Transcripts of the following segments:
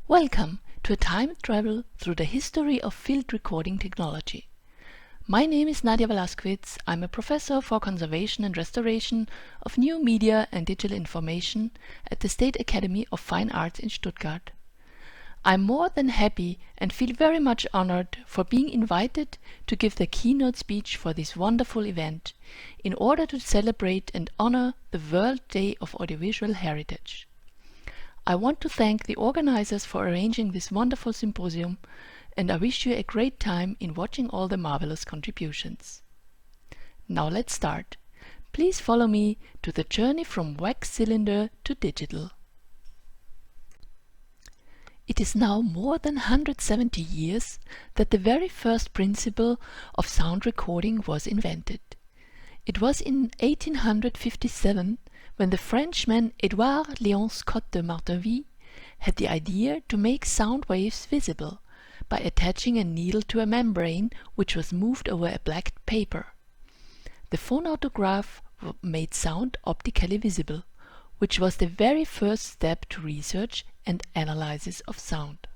Welcome to a time travel through the history of field recording technology. My name is Nadja Wallaszkovits. I'm a professor for conservation and restoration of new media and digital information at the State Academy of Fine Arts in Stuttgart. I'm more than happy and feel very much honored for being invited to give the keynote speech for this wonderful event in order to celebrate and honor the World Day of Audiovisual Heritage. I want to thank the organizers for arranging this wonderful symposium, and I wish you a great time in watching all the marvelous contributions. Now let's start. Please follow me to the journey from wax cylinder to digital. It is now more than 170 years that the very first principle of sound recording was invented. It was in 1857 when the Frenchman Edouard Léon Scott de Martinville had the idea to make sound waves visible by attaching a needle to a membrane which was moved over a black paper. The phonograph made sound optically visible, which was the very first step to research and analysis of sound.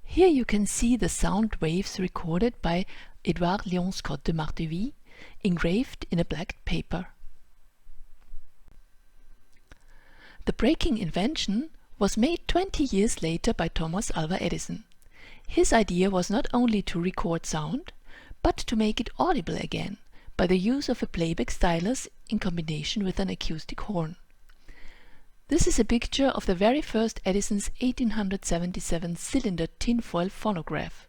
Here you can see the sound waves recorded by Edouard Léon Scott de Martinville engraved in a black paper. The breaking invention was made 20 years later by Thomas Alva Edison. His idea was not only to record sound, but to make it audible again by the use of a playback stylus in combination with an acoustic horn. This is a picture of the very first Edison's 1877 cylinder tinfoil phonograph,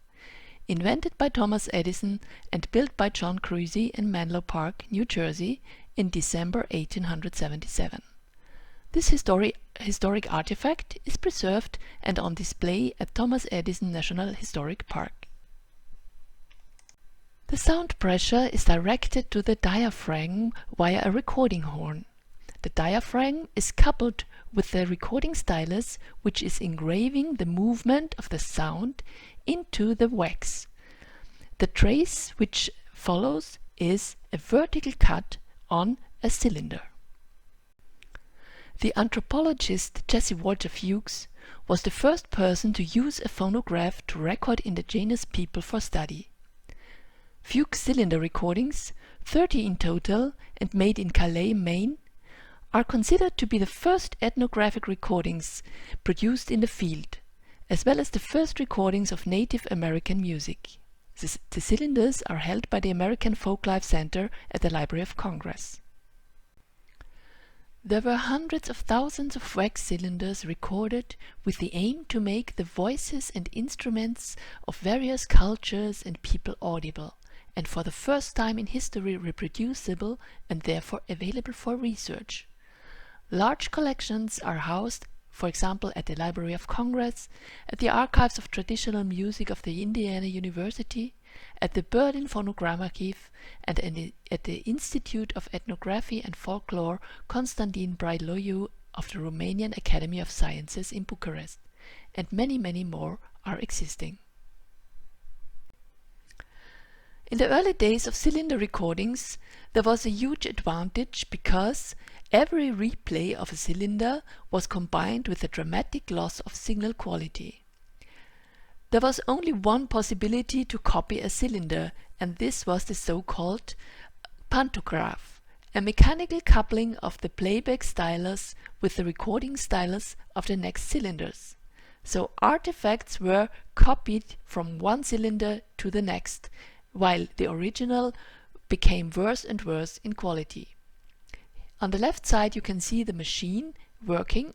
invented by Thomas Edison and built by John Creusy in Menlo Park, New Jersey in December 1877. This historic artifact is preserved and on display at Thomas Edison National Historic Park. The sound pressure is directed to the diaphragm via a recording horn. The diaphragm is coupled with the recording stylus, which is engraving the movement of the sound into the wax. The trace which follows is a vertical cut on a cylinder. The anthropologist Walter Fewkes was the first person to use a phonograph to record indigenous people for study. Fewkes cylinder recordings, 30 in total and made in Calais, Maine, are considered to be the first ethnographic recordings produced in the field, as well as the first recordings of Native American music. The cylinders are held by the American Folklife Center at the Library of Congress. There were hundreds of thousands of wax cylinders recorded with the aim to make the voices and instruments of various cultures and people audible, and for the first time in history reproducible and therefore available for research. Large collections are housed, for example, at the Library of Congress, at the Archives of Traditional Music of the Indiana University, at the Berlin Phonogrammarchiv, and at the Institute of Ethnography and Folklore Constantin Brailoiu of the Romanian Academy of Sciences in Bucharest, and many, many more are existing. In the early days of cylinder recordings, there was a huge advantage because every replay of a cylinder was combined with a dramatic loss of signal quality. There was only one possibility to copy a cylinder, and this was the so-called pantograph, a mechanical coupling of the playback stylus with the recording stylus of the next cylinders. So artifacts were copied from one cylinder to the next, while the original became worse and worse in quality. On the left side you can see the machine working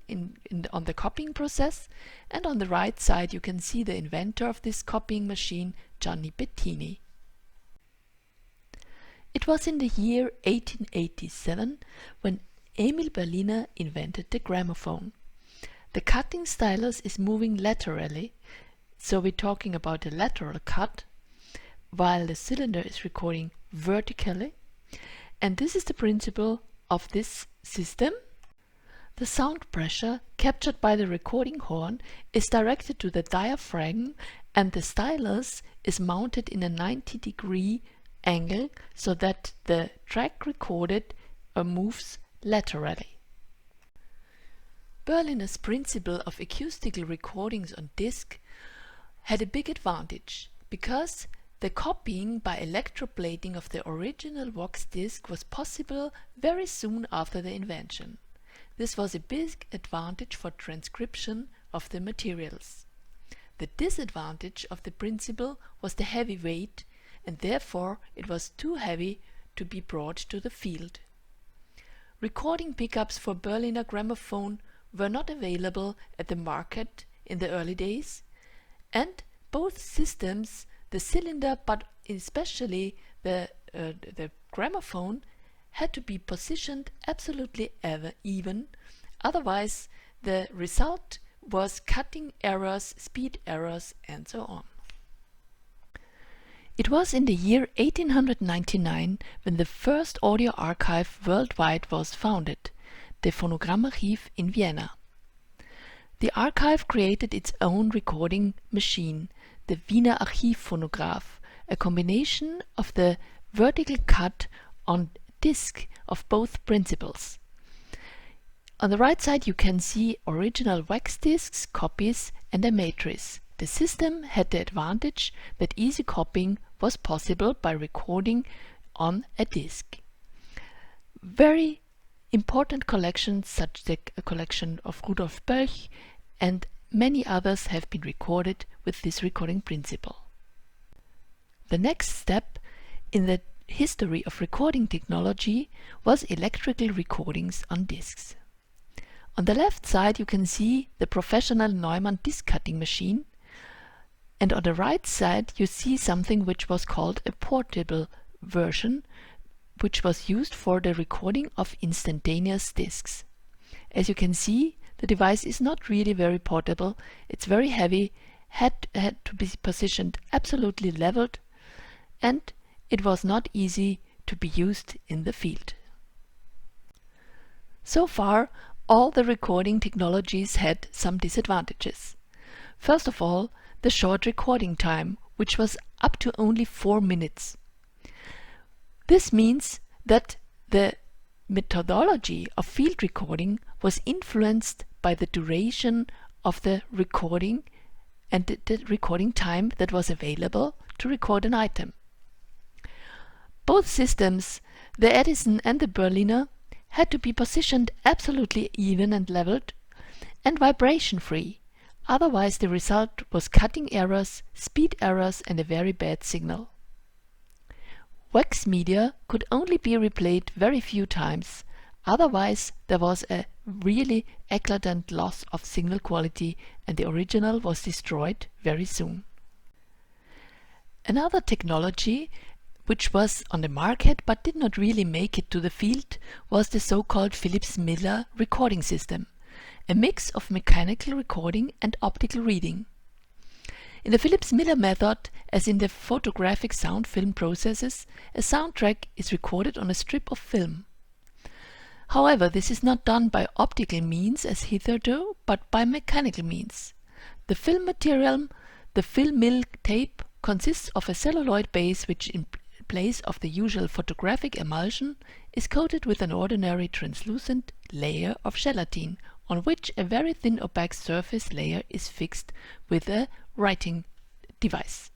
on the copying process, and on the right side you can see the inventor of this copying machine, Gianni Bettini. It was in the year 1887 when Emil Berliner invented the gramophone. The cutting stylus is moving laterally, so we're talking about a lateral cut, while the cylinder is recording vertically, and this is the principle of this system. The sound pressure captured by the recording horn is directed to the diaphragm, and the stylus is mounted in a 90-degree angle so that the track recorded moves laterally. Berliner's principle of acoustical recordings on disc had a big advantage, because the copying by electroplating of the original wax disc was possible very soon after the invention. This was a big advantage for transcription of the materials. The disadvantage of the principle was the heavy weight, and therefore it was too heavy to be brought to the field. Recording pickups for Berliner gramophone were not available at the market in the early days, and both systems, the cylinder but especially the gramophone, had to be positioned absolutely even, otherwise the result was cutting errors, speed errors, and so on. It was in the year 1899 when the first audio archive worldwide was founded, the Phonogrammarchiv in Vienna. The archive created its own recording machine, the Wiener Archivphonograph, a combination of the vertical cut on disc of both principles. On the right side you can see original wax discs, copies, and a matrice. The system had the advantage that easy copying was possible by recording on a disc. Very important collections, such as the collection of Rudolf Bölch and many others, have been recorded with this recording principle. The next step in the history of recording technology was electrical recordings on discs. On the left side you can see the professional Neumann disc cutting machine, and on the right side you see something which was called a portable version, which was used for the recording of instantaneous discs. As you can see, the device is not really very portable, it's very heavy, had to be positioned absolutely leveled, and it was not easy to be used in the field. So far, all the recording technologies had some disadvantages. First of all, the short recording time, which was up to only 4 minutes. This means that the methodology of field recording was influenced by the duration of the recording and the recording time that was available to record an item. Both systems, the Edison and the Berliner, had to be positioned absolutely even and leveled and vibration-free, otherwise the result was cutting errors, speed errors, and a very bad signal. Wax media could only be replayed very few times, otherwise there was a really eclatant loss of signal quality and the original was destroyed very soon. Another technology which was on the market but did not really make it to the field was the so-called Philips-Miller recording system, a mix of mechanical recording and optical reading. In the Philips-Miller method, as in the photographic sound film processes, a soundtrack is recorded on a strip of film. However, this is not done by optical means as hitherto, but by mechanical means. The film material, the film mill tape, consists of a celluloid base which in place of the usual photographic emulsion is coated with an ordinary translucent layer of gelatine, on which a very thin opaque surface layer is fixed with a writing device.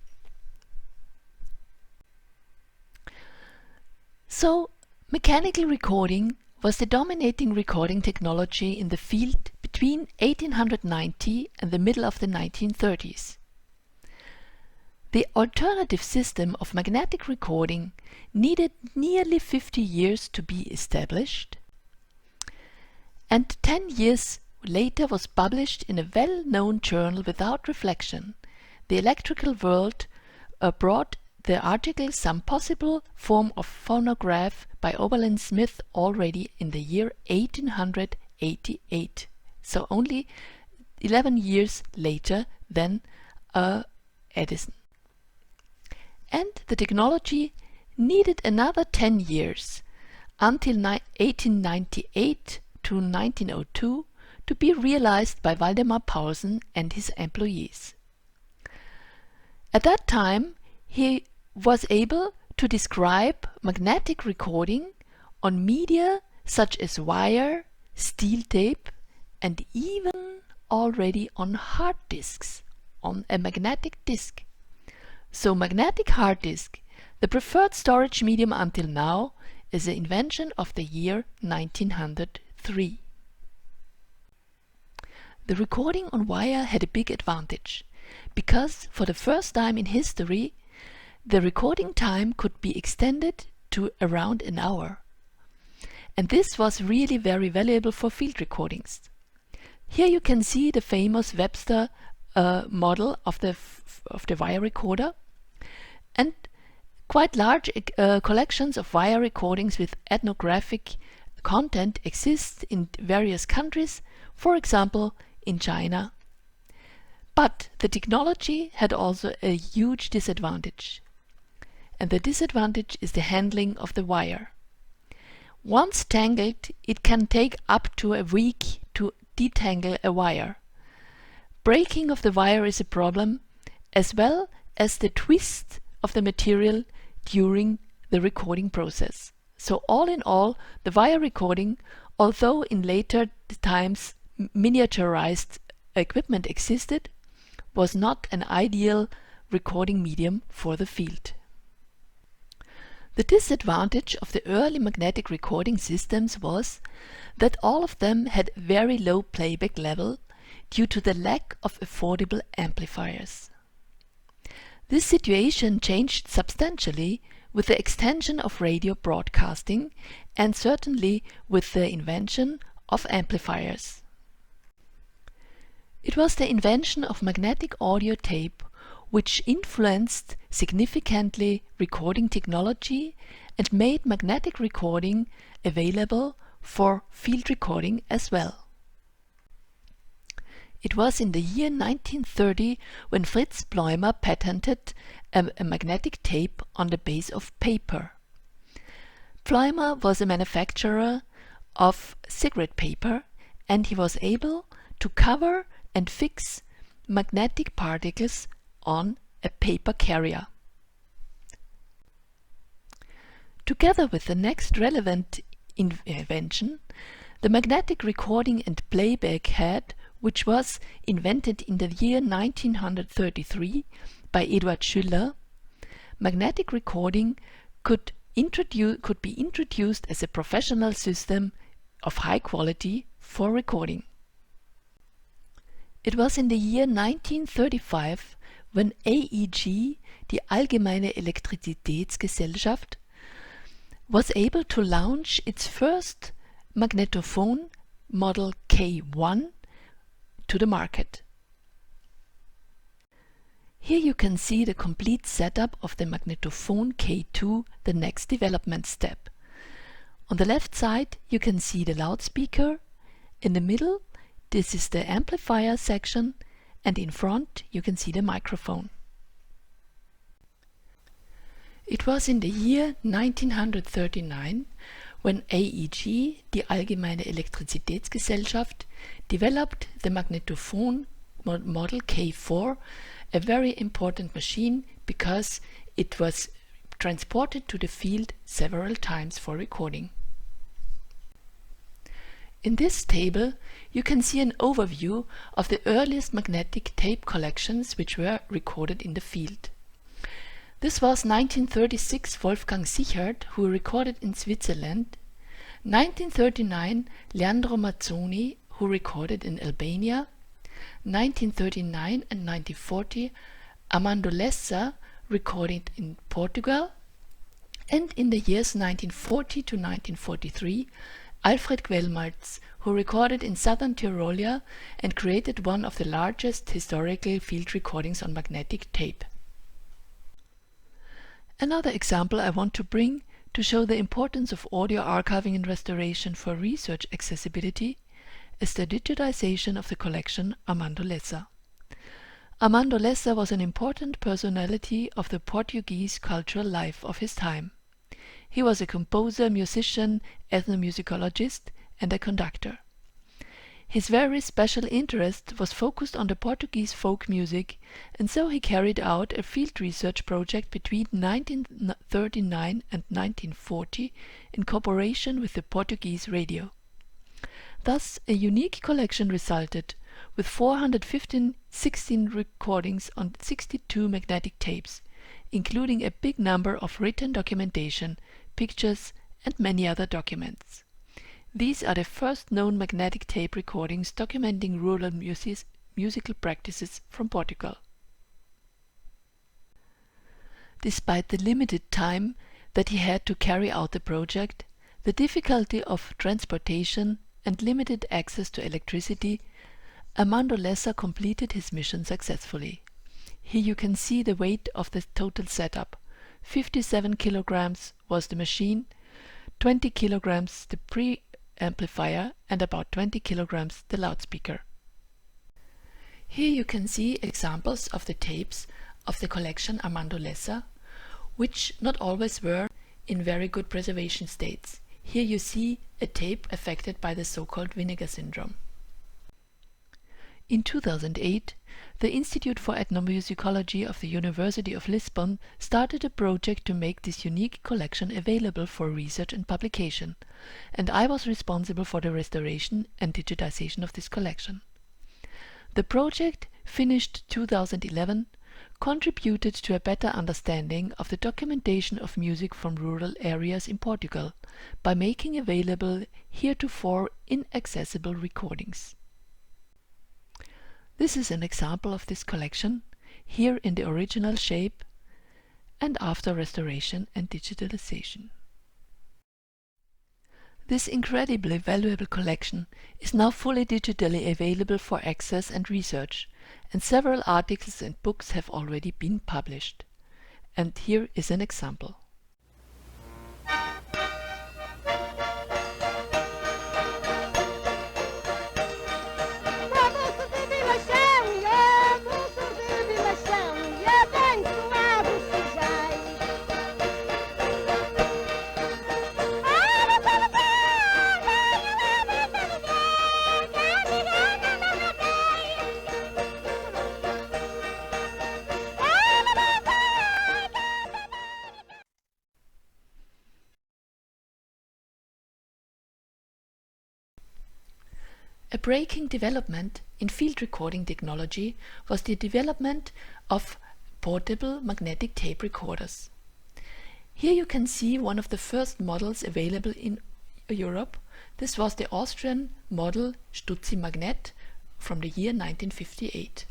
So, mechanical recording was the dominating recording technology in the field between 1890 and the middle of the 1930s. The alternative system of magnetic recording needed nearly 50 years to be established, and 10 years later was published in a well-known journal without reflection, The Electrical World, brought the article Some Possible Form of Phonograph by Oberlin Smith already in the year 1888, so only 11 years later than Edison. And the technology needed another 10 years, until 1898 to 1902, to be realized by Waldemar Paulsen and his employees. At that time, he was able to describe magnetic recording on media such as wire, steel tape, and even already on hard disks, on a magnetic disk. So magnetic hard disk, the preferred storage medium until now, is the invention of the year 1903. The recording on wire had a big advantage, because for the first time in history, the recording time could be extended to around an hour. And this was really very valuable for field recordings. Here you can see the famous Webster model of the wire recorder, and quite large collections of wire recordings with ethnographic content exist in various countries, for example in China. But the technology had also a huge disadvantage, and the disadvantage is the handling of the wire. Once tangled, it can take up to a week to detangle a wire. Breaking of the wire is a problem, as well as the twist of the material during the recording process. So all in all, the wire recording, although in later times miniaturized equipment existed, was not an ideal recording medium for the field. The disadvantage of the early magnetic recording systems was that all of them had very low playback level due to the lack of affordable amplifiers. This situation changed substantially with the extension of radio broadcasting and certainly with the invention of amplifiers. It was the invention of magnetic audio tape which influenced significantly recording technology and made magnetic recording available for field recording as well. It was in the year 1930 when Fritz Bleumer patented a magnetic tape on the base of paper. Bleumer was a manufacturer of cigarette paper, and he was able to cover and fix magnetic particles on a paper carrier. Together with the next relevant invention, the magnetic recording and playback head, which was invented in the year 1933 by Eduard Schüller, magnetic recording could be introduced as a professional system of high quality for recording. It was in the year 1935 when AEG, die Allgemeine Elektrizitätsgesellschaft, was able to launch its first magnetophone, model K1, to the market. Here you can see the complete setup of the magnetophone K2, the next development step. On the left side you can see the loudspeaker, in the middle this is the amplifier section, and in front you can see the microphone. It was in the year 1939 when AEG, die Allgemeine Elektrizitätsgesellschaft, developed the magnetophone model K4, a very important machine because it was transported to the field several times for recording. In this table you can see an overview of the earliest magnetic tape collections which were recorded in the field. This was 1936 Wolfgang Sichert, who recorded in Switzerland, 1939 Leandro Mazzoni, who recorded in Albania, 1939 and 1940 Armando Lessa recorded in Portugal, and in the years 1940 to 1943 Alfred Quellmalz, who recorded in southern Tyrolia and created one of the largest historical field recordings on magnetic tape. Another example I want to bring to show the importance of audio archiving and restoration for research accessibility is the digitization of the collection Armando Lessa. Armando Lessa was an important personality of the Portuguese cultural life of his time. He was a composer, musician, ethnomusicologist, and a conductor. His very special interest was focused on the Portuguese folk music, and so he carried out a field research project between 1939 and 1940 in cooperation with the Portuguese radio. Thus, a unique collection resulted, with 416 recordings on 62 magnetic tapes, including a big number of written documentation, pictures, and many other documents. These are the first known magnetic tape recordings documenting rural musical practices from Portugal. Despite the limited time that he had to carry out the project, the difficulty of transportation and limited access to electricity, Armando Lessa completed his mission successfully. Here you can see the weight of the total setup. 57 kilograms was the machine, 20 kilograms the preamplifier, and about 20 kilograms the loudspeaker. Here you can see examples of the tapes of the collection Armando Lessa, which not always were in very good preservation states. Here you see a tape affected by the so-called vinegar syndrome. In 2008, the Institute for Ethnomusicology of the University of Lisbon started a project to make this unique collection available for research and publication, and I was responsible for the restoration and digitization of this collection. The project, finished 2011, contributed to a better understanding of the documentation of music from rural areas in Portugal by making available heretofore inaccessible recordings. This is an example of this collection, here in the original shape and after restoration and digitalization. This incredibly valuable collection is now fully digitally available for access and research, and several articles and books have already been published. And here is an example. A breaking development in field recording technology was the development of portable magnetic tape recorders. Here you can see one of the first models available in Europe. This was the Austrian model Stutzi Magnet from the year 1958.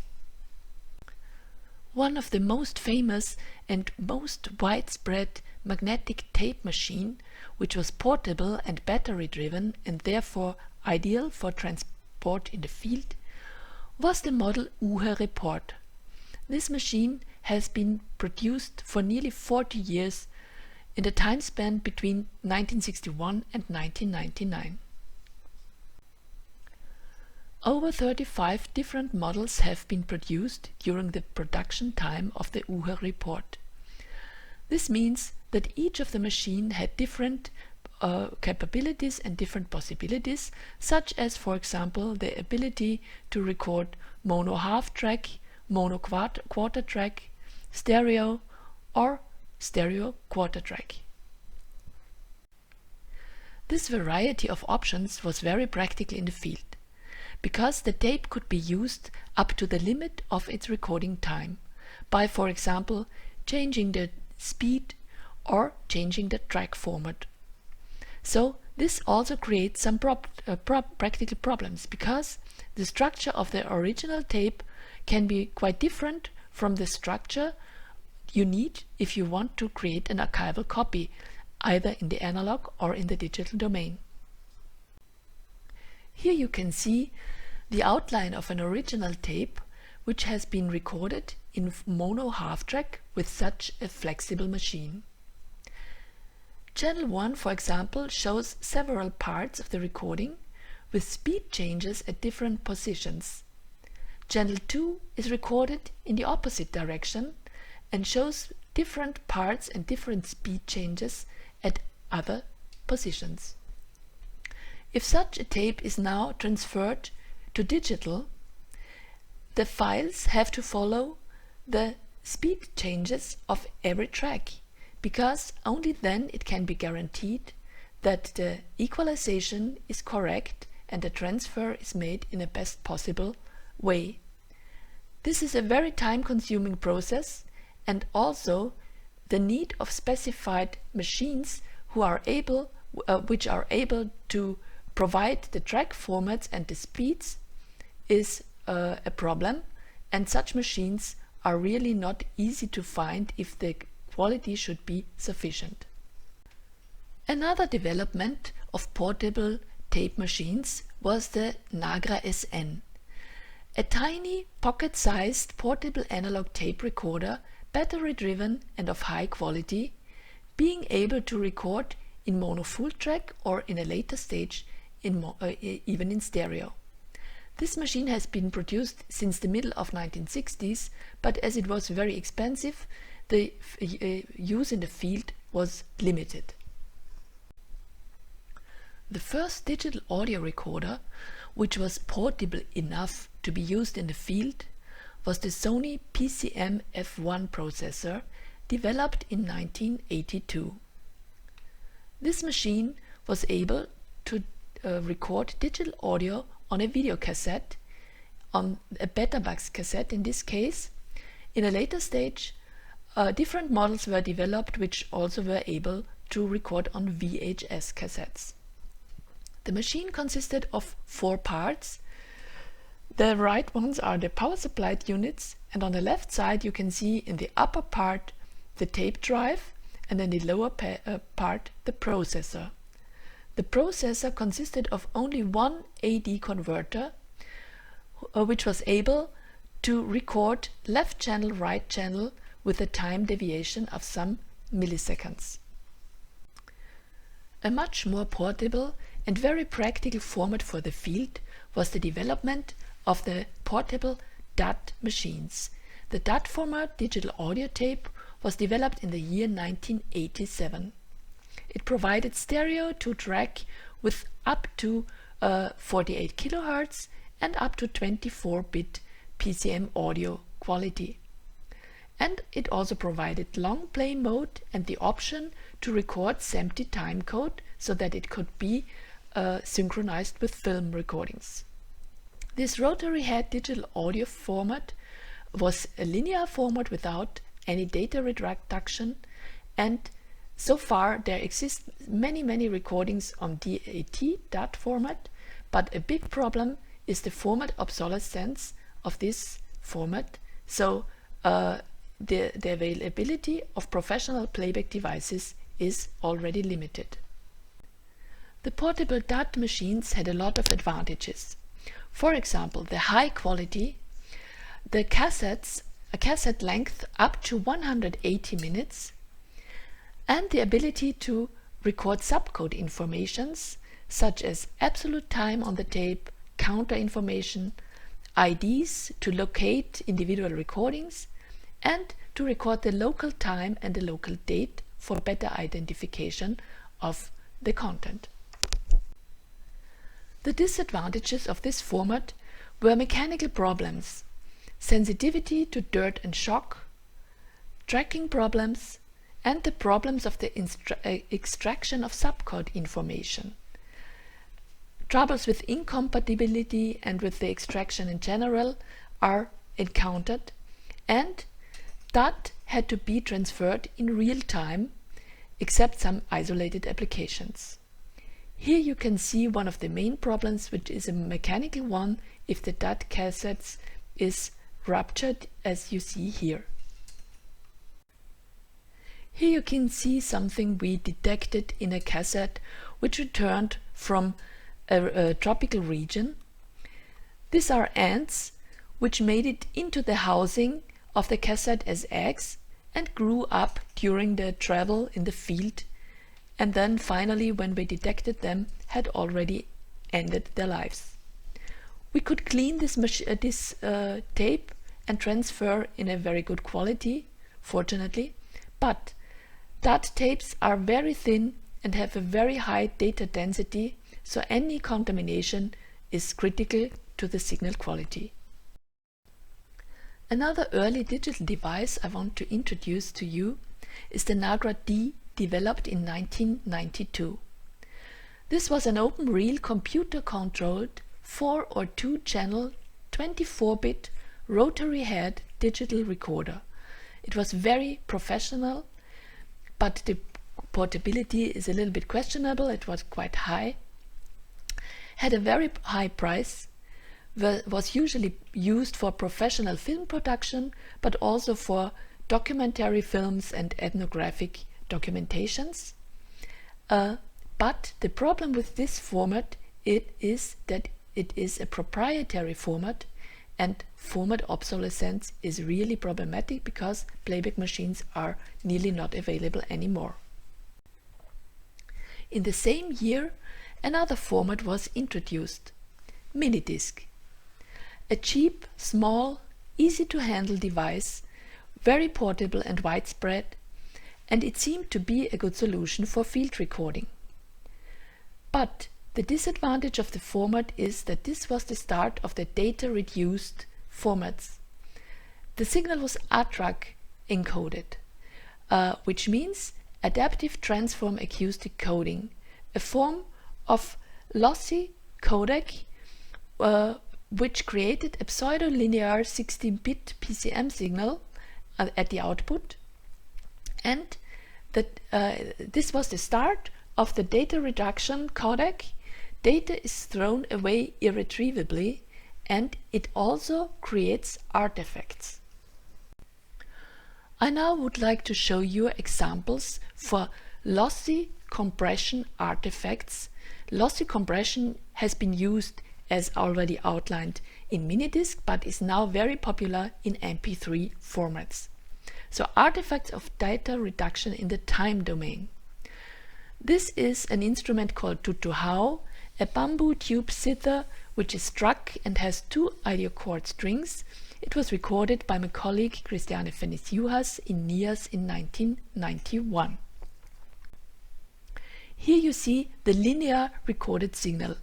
One of the most famous and most widespread magnetic tape machine, which was portable and battery driven and therefore ideal for transport in the field, was the model Uher Report. This machine has been produced for nearly 40 years in the time span between 1961 and 1999. Over 35 different models have been produced during the production time of the Uher Report. This means that each of the machines had different capabilities and different possibilities, such as, for example, the ability to record mono half track, mono quarter track, stereo, or stereo quarter track. This variety of options was very practical in the field, because the tape could be used up to the limit of its recording time by, for example, changing the speed or changing the track format. So this also creates some practical problems, because the structure of the original tape can be quite different from the structure you need if you want to create an archival copy, either in the analog or in the digital domain. Here you can see the outline of an original tape which has been recorded in mono half track with such a flexible machine. Channel 1, for example, shows several parts of the recording with speed changes at different positions. Channel 2 is recorded in the opposite direction and shows different parts and different speed changes at other positions. If such a tape is now transferred to digital, the files have to follow the speed changes of every track, because only then it can be guaranteed that the equalization is correct and the transfer is made in a best possible way. This is a very time-consuming process, and also the need of specified machines which are able to provide the track formats and the speeds is a problem, and such machines are really not easy to find if the quality should be sufficient. Another development of portable tape machines was the Nagra SN, a tiny pocket-sized portable analog tape recorder, battery-driven and of high quality, being able to record in mono full track or in a later stage even in stereo. This machine has been produced since the middle of 1960s, but as it was very expensive, the use in the field was limited. The first digital audio recorder, which was portable enough to be used in the field, was the Sony PCM F1 processor, developed in 1982. This machine was able to record digital audio on a video cassette, on a Betamax cassette in this case. In a later stage, different models were developed which also were able to record on VHS cassettes. The machine consisted of 4 parts. The right ones are the power supply units, and on the left side you can see in the upper part the tape drive, and in the lower part the processor. The processor consisted of only one AD converter, which was able to record left channel, right channel with a time deviation of some milliseconds. A much more portable and very practical format for the field was the development of the portable DAT machines. The DAT format, digital audio tape, was developed in the year 1987. It provided stereo 2-track with up to 48 kHz and up to 24-bit PCM audio quality. And it also provided long play mode and the option to record SMPTE timecode so that it could be synchronized with film recordings. This rotary head digital audio format was a linear format without any data reduction, and so far there exist many recordings on DAT format, but a big problem is the format obsolescence of this format, so the availability of professional playback devices is already limited. The portable DAT machines had a lot of advantages. For example, the high quality, the cassettes, a cassette length up to 180 minutes, and the ability to record subcode informations such as absolute time on the tape, counter information, IDs to locate individual recordings, and to record the local time and the local date for better identification of the content. The disadvantages of this format were mechanical problems, sensitivity to dirt and shock, tracking problems, and the problems of the extraction of subcode information. Troubles with incompatibility and with the extraction in general are encountered, and that had to be transferred in real time, except some isolated applications. Here you can see one of the main problems, which is a mechanical one if the DAT cassettes is ruptured, as you see here. Here you can see something we detected in a cassette which returned from a tropical region. These are ants which made it into the housing of the cassette as eggs and grew up during the travel in the field, and then finally, when we detected them, had already ended their lives. We could clean this tape and transfer in a very good quality, fortunately, but DAT tapes are very thin and have a very high data density, so any contamination is critical to the signal quality. Another early digital device I want to introduce to you is the Nagra D, developed in 1992. This was an open reel computer-controlled 4 or 2 channel 24-bit rotary head digital recorder. It was very professional, but the portability is a little bit questionable. It was quite high, had a very high price, was usually used for professional film production, but also for documentary films and ethnographic documentations. But the problem with this format is that it is a proprietary format, and format obsolescence is really problematic because playback machines are nearly not available anymore. In the same year, another format was introduced, minidisc. A cheap, small, easy-to-handle device, very portable and widespread, and it seemed to be a good solution for field recording. But the disadvantage of the format is that this was the start of the data-reduced formats. The signal was ATRAC encoded, which means Adaptive Transform Acoustic Coding, a form of lossy codec which created a pseudo-linear 16-bit PCM signal at the output, and that this was the start of the data reduction codec. Data is thrown away irretrievably, and it also creates artifacts. I now would like to show you examples for lossy compression artifacts. Lossy compression has been used, as already outlined, in minidisc, but is now very popular in MP3 formats. So artifacts of data reduction in the time domain. This is an instrument called tutuhau, a bamboo tube zither which is struck and has 2 idiochord strings. It was recorded by my colleague Christiane Fennes-Juhas in NIAS in 1991. Here you see the linear recorded signal.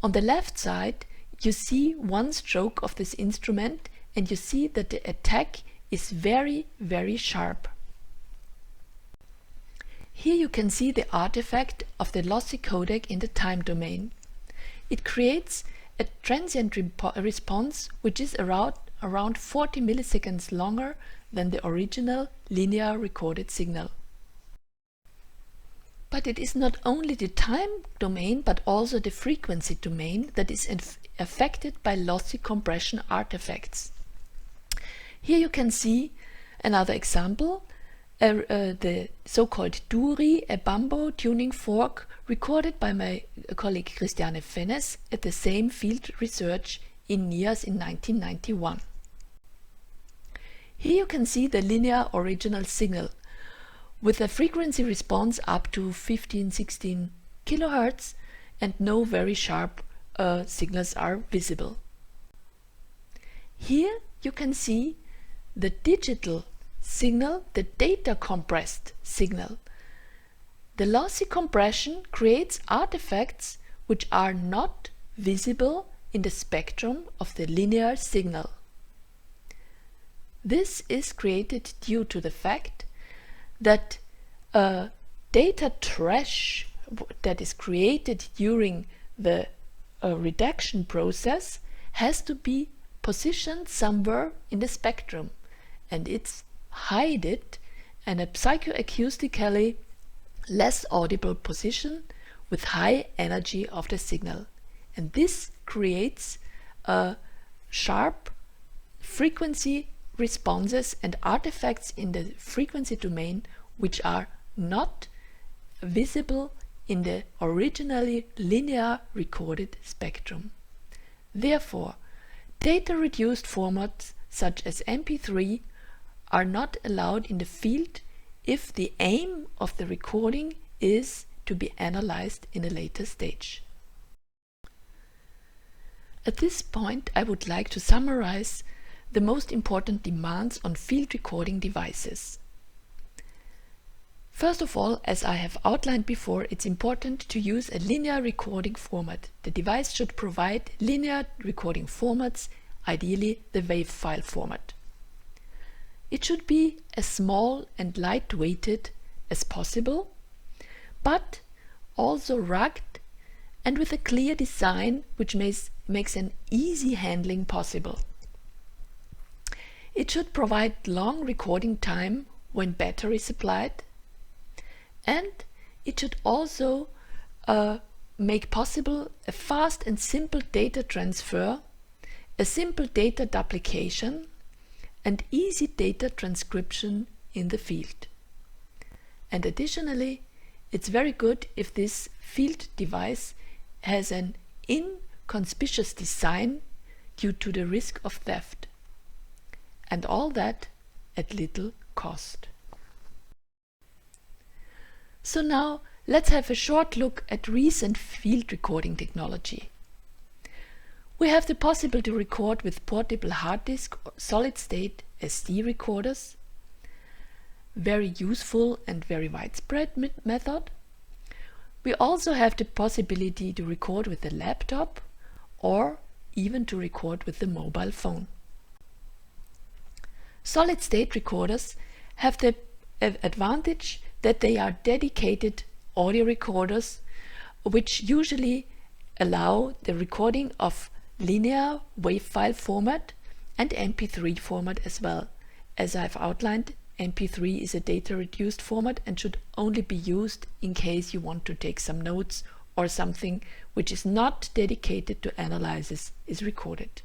On the left side you see one stroke of this instrument, and you see that the attack is very, very sharp. Here you can see the artifact of the lossy codec in the time domain. It creates a transient response which is around 40 milliseconds longer than the original linear recorded signal. But it is not only the time domain but also the frequency domain that is affected by lossy compression artifacts. Here you can see another example, the so-called Duri, a bamboo tuning fork recorded by my colleague Christiane Fennes at the same field research in NIAS in 1991. Here you can see the linear original signal with a frequency response up to 15-16 kHz, and no very sharp signals are visible. Here you can see the digital signal, the data compressed signal. The lossy compression creates artifacts which are not visible in the spectrum of the linear signal. This is created due to the fact that data trash that is created during the reduction process has to be positioned somewhere in the spectrum, and it's hidden in a psychoacoustically less audible position with high energy of the signal, and this creates sharp frequency responses and artifacts in the frequency domain which are not visible in the originally linear recorded spectrum. Therefore, data-reduced formats such as MP3 are not allowed in the field if the aim of the recording is to be analyzed in a later stage. At this point, I would like to summarize the most important demands on field recording devices. First of all, as I have outlined before, it's important to use a linear recording format. The device should provide linear recording formats, ideally the WAV file format. It should be as small and light-weighted as possible, but also rugged and with a clear design which makes an easy handling possible. It should provide long recording time when battery supplied, and it should also make possible a fast and simple data transfer, a simple data duplication, and easy data transcription in the field. And additionally, it's very good if this field device has an inconspicuous design due to the risk of theft. And all that at little cost. So now let's have a short look at recent field recording technology. We have the possibility to record with portable hard disk or solid-state SD recorders. Very useful and very widespread method. We also have the possibility to record with a laptop or even to record with the mobile phone. Solid-state recorders have the advantage that they are dedicated audio recorders which usually allow the recording of linear WAV file format and MP3 format as well. As I've outlined, MP3 is a data reduced format and should only be used in case you want to take some notes or something which is not dedicated to analysis is recorded.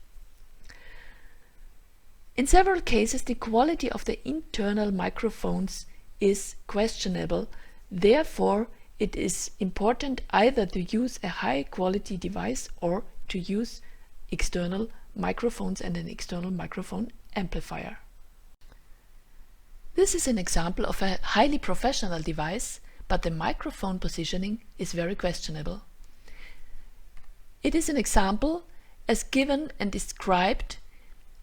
In several cases, the quality of the internal microphones is questionable. Therefore, it is important either to use a high quality device or to use external microphones and an external microphone amplifier. This is an example of a highly professional device, but the microphone positioning is very questionable. It is an example as given and described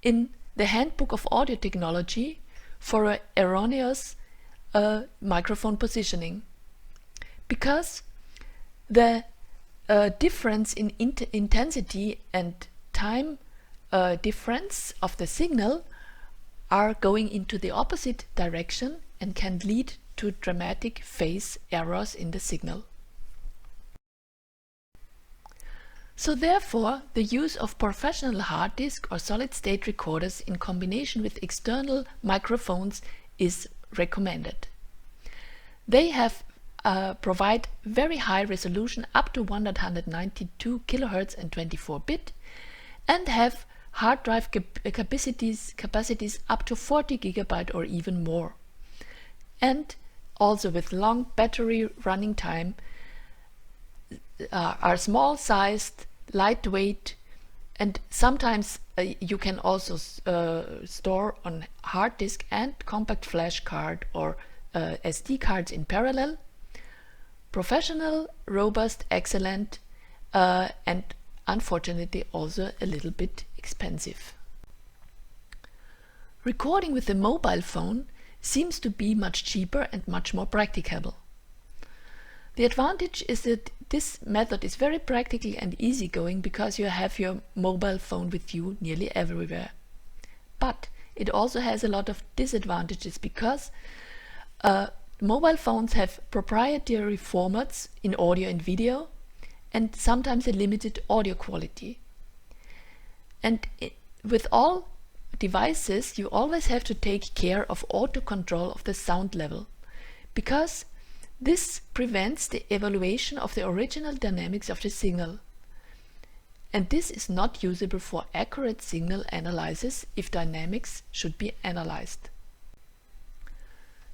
in the Handbook of Audio Technology for an erroneous microphone positioning, because the difference in intensity and time difference of the signal are going into the opposite direction and can lead to dramatic phase errors in the signal. So therefore, the use of professional hard disk or solid-state recorders in combination with external microphones is recommended. They have provide very high resolution up to 192 kHz and 24-bit and have hard drive capacities up to 40 GB or even more, and also with long battery running time, are small sized, lightweight, and sometimes you can also store on hard disk and compact flash card or SD cards in parallel. Professional, robust, excellent, and unfortunately also a little bit expensive. Recording with a mobile phone seems to be much cheaper and much more practicable. The advantage is that this method is very practical and easygoing because you have your mobile phone with you nearly everywhere. But it also has a lot of disadvantages because mobile phones have proprietary formats in audio and video and sometimes a limited audio quality. And with all devices, you always have to take care of auto control of the sound level, because this prevents the evaluation of the original dynamics of the signal. And this is not usable for accurate signal analysis if dynamics should be analyzed.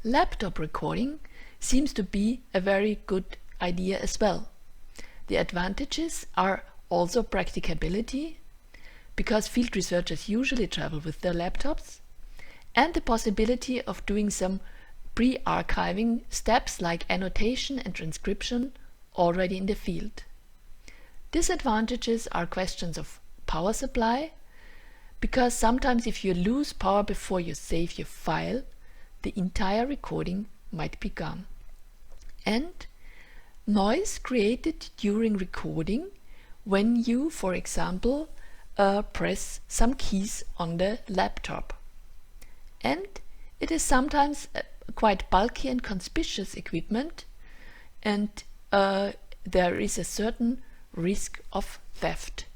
Laptop recording seems to be a very good idea as well. The advantages are also practicability, because field researchers usually travel with their laptops, and the possibility of doing some pre-archiving steps like annotation and transcription already in the field. Disadvantages are questions of power supply, because sometimes if you lose power before you save your file, the entire recording might be gone. And noise created during recording when you, for example, press some keys on the laptop. And it is sometimes quite bulky and conspicuous equipment, and there is a certain risk of theft,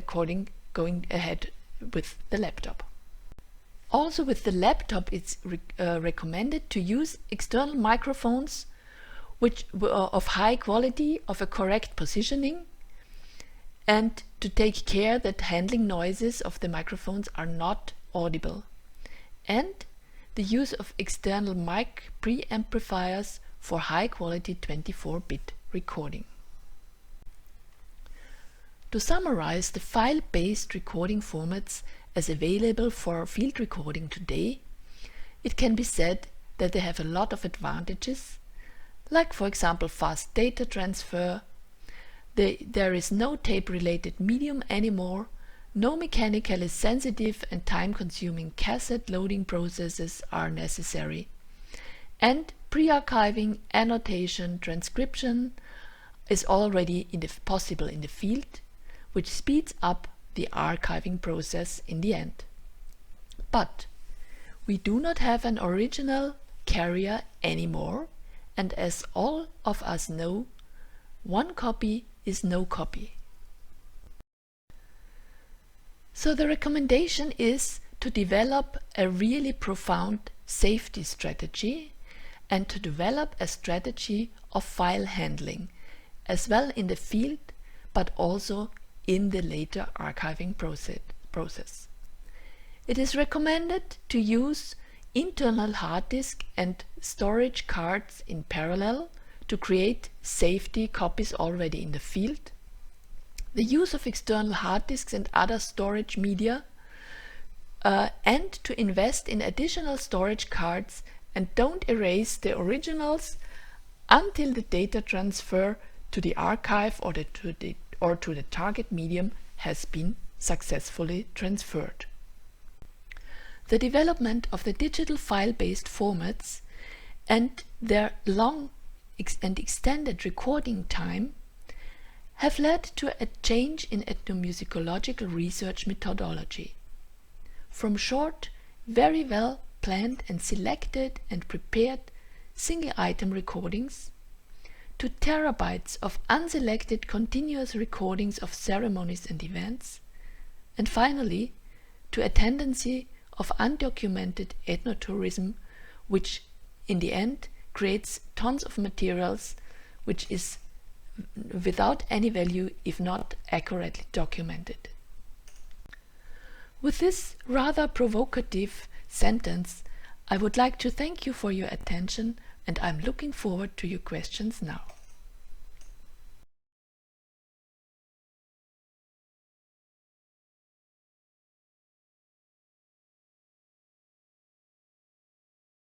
going ahead with the laptop. Also with the laptop, it's recommended to use external microphones which of high quality, of a correct positioning, and to take care that handling noises of the microphones are not audible, and the use of external mic preamplifiers for high quality 24-bit recording. To summarize the file-based recording formats as available for field recording today, it can be said that they have a lot of advantages, like for example fast data transfer. There is no tape-related medium anymore, no mechanically sensitive and time-consuming cassette loading processes are necessary, and pre-archiving, annotation, transcription is already possible in the field, which speeds up the archiving process in the end. But we do not have an original carrier anymore, and as all of us know, one copy is no copy. So the recommendation is to develop a really profound safety strategy and to develop a strategy of file handling, as well in the field, but also in the later archiving process. It is recommended to use internal hard disk and storage cards in parallel to create safety copies already in the field. The use of external hard disks and other storage media, and to invest in additional storage cards and don't erase the originals until the data transfer to the archive or to the target medium has been successfully transferred. The development of the digital file-based formats and their long and extended recording time have led to a change in ethnomusicological research methodology. From short, very well planned and selected and prepared single-item recordings to terabytes of unselected continuous recordings of ceremonies and events, and finally to a tendency of undocumented ethnotourism, which in the end creates tons of materials which is without any value if not accurately documented. With this rather provocative sentence, I would like to thank you for your attention, and I'm looking forward to your questions now.